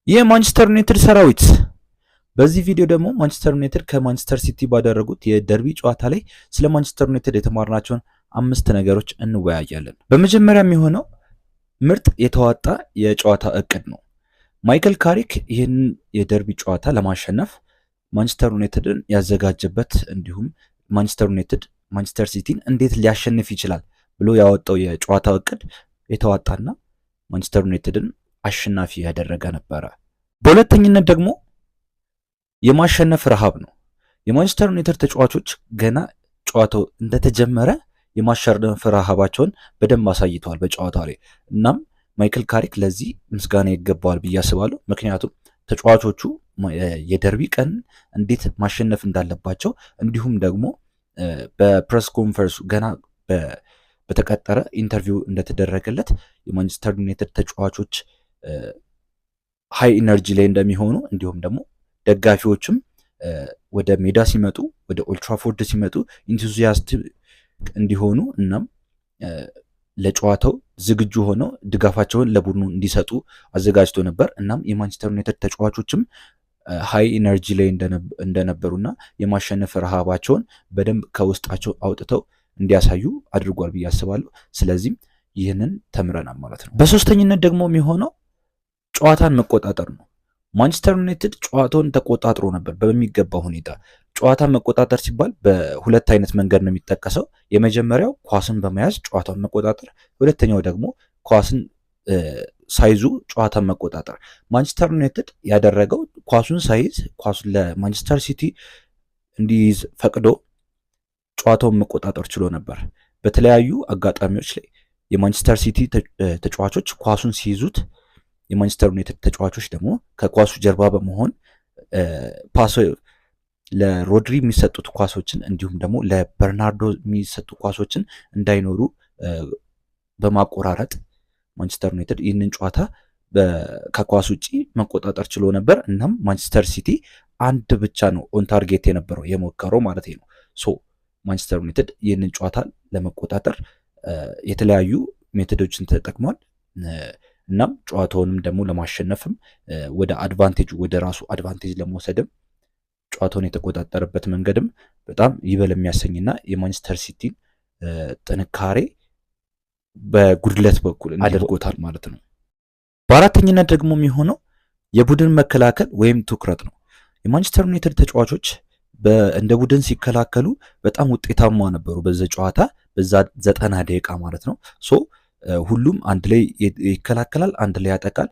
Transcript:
የማንቸስተር ዩናይትድ ሰራዊት በዚህ ቪዲዮ ደግሞ ማንቸስተር ዩናይትድ ከማንቸስተር ሲቲ ባደረጉት የደርቢ ጨዋታ ላይ ስለ ማንቸስተር ዩናይትድ የተማርናቸውን 5 ነገሮች እንወያያለን። በመጀመሪያ የሚሆነው ምርጥ የተዋጣ የጨዋታ እቅድ ነው። ማይክል ካሪክ ይህንን የደርቢ ጨዋታ ለማሸነፍ ማንቸስተር ዩናይትድን ያዘጋጀበት እንዲሁም ማንቸስተር ዩናይትድ ማንቸስተር ሲቲን እንዴት ሊያሸንፍ ይችላል ብሎ ያወጣው የጨዋታ እቅድ የተዋጣና ማንቸስተር ዩናይትድን አሸናፊ ያደረገ ነበረ። በሁለተኝነት ደግሞ የማሸነፍ ረሃብ ነው። የማንቸስተር ዩናይትድ ተጫዋቾች ገና ጨዋታው እንደተጀመረ የማሸነፍ ረሃባቸውን በደንብ አሳይተዋል በጨዋታው ላይ። እናም ማይክል ካሪክ ለዚህ ምስጋና ይገባዋል ብዬ አስባለሁ። ምክንያቱም ተጫዋቾቹ የደርቢ ቀን እንዴት ማሸነፍ እንዳለባቸው እንዲሁም ደግሞ በፕሬስ ኮንፈረንሱ ገና በተቀጠረ ኢንተርቪው እንደተደረገለት የማንቸስተር ዩናይትድ ተጫዋቾች ሃይ ኢነርጂ ላይ እንደሚሆኑ እንዲሁም ደግሞ ደጋፊዎችም ወደ ሜዳ ሲመጡ ወደ ኦልትራፎርድ ሲመጡ ኢንቱዚያስት እንዲሆኑ እናም ለጨዋታው ዝግጁ ሆነው ድጋፋቸውን ለቡድኑ እንዲሰጡ አዘጋጅቶ ነበር። እናም የማንቸስተር ዩናይትድ ተጫዋቾችም ሃይ ኢነርጂ ላይ እንደነበሩና የማሸነፍ ረሃባቸውን በደንብ ከውስጣቸው አውጥተው እንዲያሳዩ አድርጓል ብዬ አስባለሁ። ስለዚህም ይህንን ተምረናል ማለት ነው። በሶስተኝነት ደግሞ የሚሆነው ጨዋታን መቆጣጠር ነው። ማንቸስተር ዩናይትድ ጨዋታውን ተቆጣጥሮ ነበር በሚገባ ሁኔታ። ጨዋታን መቆጣጠር ሲባል በሁለት አይነት መንገድ ነው የሚጠቀሰው። የመጀመሪያው ኳስን በመያዝ ጨዋታን መቆጣጠር፣ ሁለተኛው ደግሞ ኳስን ሳይዙ ጨዋታን መቆጣጠር። ማንቸስተር ዩናይትድ ያደረገው ኳሱን ሳይዝ ኳሱን ለማንቸስተር ሲቲ እንዲይዝ ፈቅዶ ጨዋታውን መቆጣጠር ችሎ ነበር። በተለያዩ አጋጣሚዎች ላይ የማንቸስተር ሲቲ ተጫዋቾች ኳሱን ሲይዙት የማንቸስተር ዩናይትድ ተጫዋቾች ደግሞ ከኳሱ ጀርባ በመሆን ፓስ ለሮድሪ የሚሰጡት ኳሶችን እንዲሁም ደግሞ ለበርናርዶ የሚሰጡ ኳሶችን እንዳይኖሩ በማቆራረጥ ማንቸስተር ዩናይትድ ይህንን ጨዋታ ከኳስ ውጪ መቆጣጠር ችሎ ነበር። እናም ማንቸስተር ሲቲ አንድ ብቻ ነው ኦን ታርጌት የነበረው የሞከረው ማለት ነው። ሶ ማንቸስተር ዩናይትድ ይህንን ጨዋታ ለመቆጣጠር የተለያዩ ሜቶዶችን ተጠቅሟል። እናም ጨዋታውንም ደግሞ ለማሸነፍም ወደ አድቫንቴጅ ወደ ራሱ አድቫንቴጅ ለመውሰድም ጨዋታውን የተቆጣጠረበት መንገድም በጣም ይበል የሚያሰኝና የማንቸስተር ሲቲን ጥንካሬ በጉድለት በኩል አድርጎታል ማለት ነው። በአራተኝነት ደግሞ የሚሆነው የቡድን መከላከል ወይም ትኩረት ነው። የማንቸስተር ዩናይትድ ተጫዋቾች እንደ ቡድን ሲከላከሉ በጣም ውጤታማ ነበሩ በዛ ጨዋታ በዛ 90 ደቂቃ ማለት ነው። ሶ ሁሉም አንድ ላይ ይከላከላል፣ አንድ ላይ ያጠቃል።